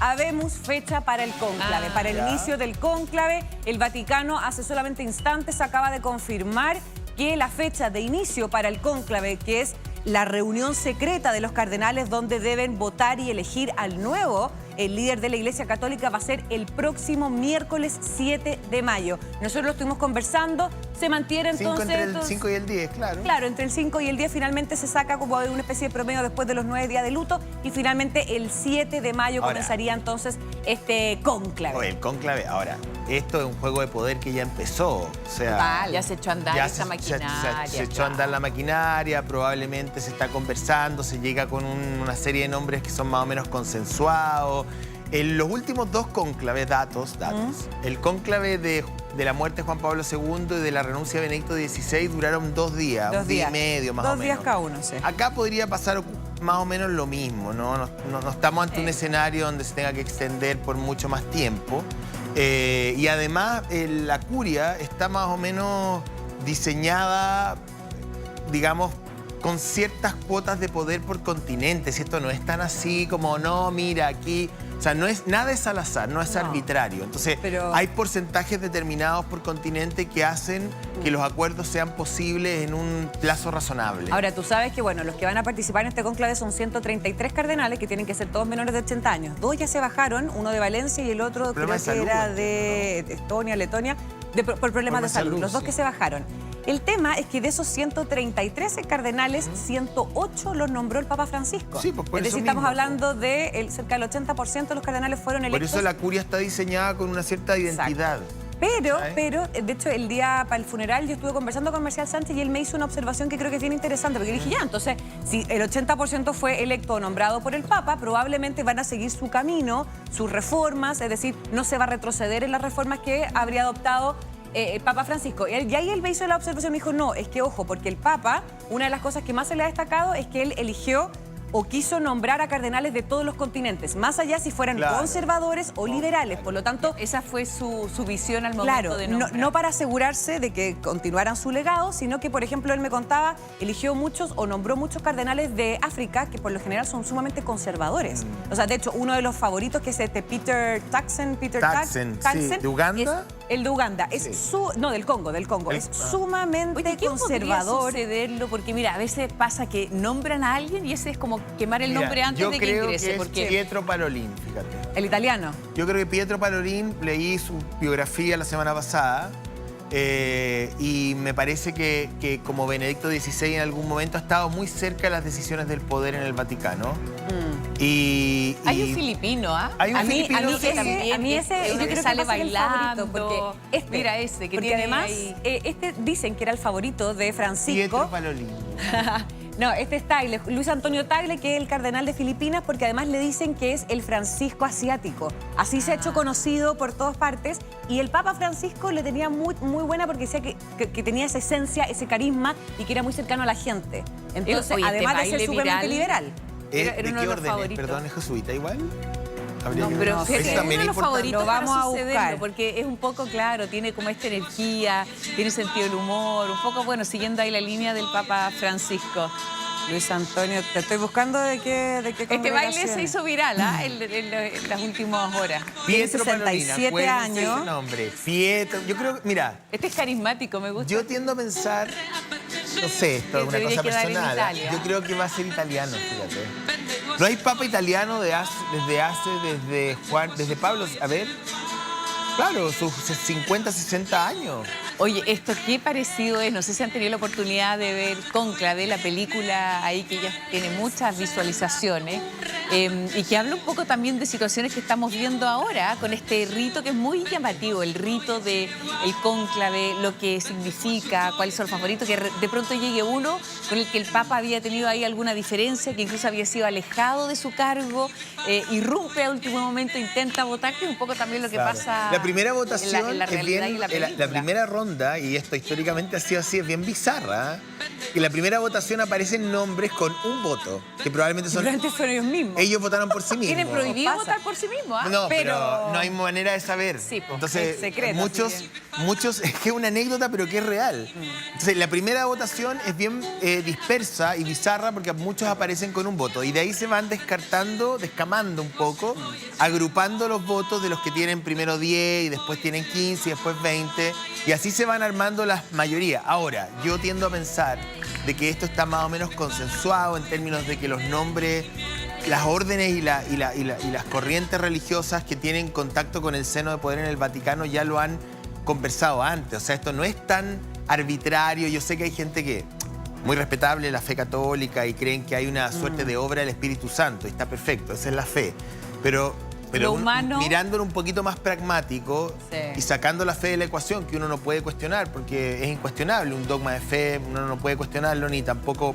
habemos fecha para el cónclave, para el inicio del cónclave. El Vaticano hace solamente instantes acaba de confirmar que la fecha de inicio para el cónclave, que es la reunión secreta de los cardenales donde deben votar y elegir al nuevo líder de la Iglesia Católica, va a ser el próximo miércoles 7 de mayo. Nosotros lo estuvimos conversando, se mantiene entonces... Entre el 5 y el 10, claro. Claro, entre el 5 y el 10 finalmente se saca como una especie de promedio después de los 9 días de luto y finalmente el 7 de mayo comenzaría entonces este cónclave. Oye, el cónclave, ahora, esto es un juego de poder que ya empezó, o sea... Ya se echó a andar esa maquinaria. Se echó a andar la maquinaria, probablemente se está conversando, se llega con una serie de nombres que son más o menos consensuados. En los últimos dos cónclaves, datos, el cónclave de la muerte de Juan Pablo II y de la renuncia de Benedicto XVI duraron 2 días, un día y medio más o menos. 2 días cada uno, sí. Acá podría pasar más o menos lo mismo, ¿no? No estamos ante un escenario donde se tenga que extender por mucho más tiempo. Y además la curia está más o menos diseñada, digamos, con ciertas cuotas de poder por continente. Si esto no es tan así como, no, mira, aquí... O sea, nada es al azar, no es arbitrario. Entonces, hay porcentajes determinados por continente que hacen que los acuerdos sean posibles en un plazo razonable. Ahora, tú sabes que, bueno, los que van a participar en este cónclave son 133 cardenales que tienen que ser todos menores de 80 años. 2 ya se bajaron, uno de Valencia y el otro creo que era de Estonia, Letonia, por problemas de salud. Los 2 que se bajaron. El tema es que de esos 133 cardenales, 108 los nombró el Papa Francisco. Sí, pues por es decir, estamos hablando de cerca del 80% de los cardenales fueron electos. Por eso la curia está diseñada con una cierta identidad. Pero, de hecho, el día para el funeral yo estuve conversando con Marcial Sánchez y él me hizo una observación que creo que es bien interesante, porque dije, ya, entonces, si el 80% fue electo o nombrado por el Papa, probablemente van a seguir su camino, sus reformas, es decir, no se va a retroceder en las reformas que habría adoptado el Papa Francisco. Y ahí él me hizo la observación, me dijo, no, es que ojo, porque el Papa, una de las cosas que más se le ha destacado es que él eligió o quiso nombrar a cardenales de todos los continentes, más allá si fueran conservadores o liberales. Por lo tanto, esa fue su visión al momento de nombrar. No para asegurarse de que continuaran su legado, sino que, por ejemplo, él me contaba, eligió muchos o nombró muchos cardenales de África que por lo general son sumamente conservadores. O sea, de hecho, uno de los favoritos que es Peter Turkson, sí. ¿De Uganda? El de Uganda. Del Congo. Es sumamente conservador. ¿Podría sucederlo? Porque mira, a veces pasa que nombran a alguien y ese es como quemar el nombre antes de que ingrese. Yo creo que es Pietro Parolin, fíjate. El italiano. Yo creo que Pietro Parolin, leí su biografía la semana pasada y me parece que como Benedicto XVI en algún momento ha estado muy cerca de las decisiones del poder en el Vaticano. Hay un filipino, ¿ah? Hay un filipino. A mí ese yo creo que sale bailando. Porque mira ese que porque tiene además, ahí... dicen que era el favorito de Francisco. Pietro Parolin. No, este es Tagle, Luis Antonio Tagle, que es el cardenal de Filipinas, porque además le dicen que es el Francisco asiático. Así se ha hecho conocido por todas partes. Y el Papa Francisco le tenía muy buena porque decía que tenía esa esencia, ese carisma y que era muy cercano a la gente. Entonces, además de ser sumamente liberal. ¿De qué orden es? Perdón, ¿es jesuita igual? No, pero fíjate, es uno de los favoritos. Lo vamos a buscar. Porque es un poco, claro, tiene como esta energía, tiene sentido del humor, un poco, bueno, siguiendo ahí la línea del Papa Francisco. Luis Antonio, te estoy buscando de qué Este baile se hizo viral, en las últimas horas. Pietro 67 años. Ese nombre, Pietro. Yo creo que, mira. Este es carismático, me gusta. Yo tiendo a pensar, no sé, esto es una cosa personal. Yo creo que va a ser italiano, fíjate. No hay papa italiano desde Pablo, a ver, claro, sus 50, 60 años. Oye, esto qué parecido es, no sé si han tenido la oportunidad de ver Cónclave, la película ahí que ya tiene muchas visualizaciones y que habla un poco también de situaciones que estamos viendo ahora con este rito que es muy llamativo, el rito del cónclave, lo que significa, cuáles son los favoritos, que de pronto llegue uno con el que el Papa había tenido ahí alguna diferencia, que incluso había sido alejado de su cargo, irrumpe a último momento, intenta votar, que es un poco también lo que pasa la primera votación en la realidad y la película. La primera ronda, y esto históricamente ha sido así, es bien bizarra, que la primera votación aparecen nombres con un voto, que probablemente son... Probablemente son ellos mismos. ellos votaron por sí mismos. Tienen prohibido Pasa. votar por sí mismos, ¿ah? No, pero Pero no hay manera de saber. Sí, pues, entonces, es secreto, muchos, así es que es una anécdota, pero que es real. Entonces, la primera votación es bien dispersa y bizarra porque muchos aparecen con un voto. Y de ahí se van descamando un poco, agrupando los votos de los que tienen primero 10 y después tienen 15 y después 20. Y así se van armando las mayorías. Ahora, yo tiendo a pensar de que esto está más o menos consensuado en términos de que los nombres, las órdenes y las corrientes religiosas que tienen contacto con el seno de poder en el Vaticano ya lo han conversado antes. O sea, esto no es tan arbitrario. Yo sé que hay gente que, muy respetable la fe católica y creen que hay una suerte de obra del Espíritu Santo. Y está perfecto, esa es la fe. Pero Lo humano- mirándolo un poquito más pragmático Sí. y sacando la fe de la ecuación, que uno no puede cuestionar, porque es incuestionable, un dogma de fe, uno no puede cuestionarlo ni tampoco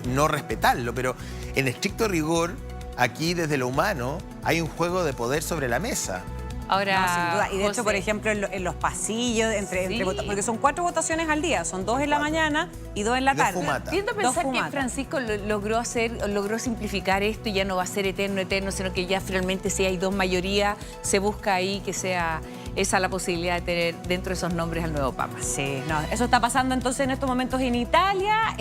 no respetarlo, pero en estricto rigor, aquí desde lo humano hay un juego de poder sobre la mesa. Ahora, No, sin duda. Y de hecho, José, por ejemplo, en los pasillos, Sí. porque son 4 votaciones al día, son 2 en la mañana y 2 en la Y dos tarde. fumatas. tiendo a Dos pensar que fumatas. Francisco logró simplificar esto y ya no va a ser eterno, sino que ya finalmente si hay dos mayorías, se busca ahí que sea esa la posibilidad de tener dentro de esos nombres al nuevo Papa. Sí, no, eso está pasando entonces en estos momentos en Italia.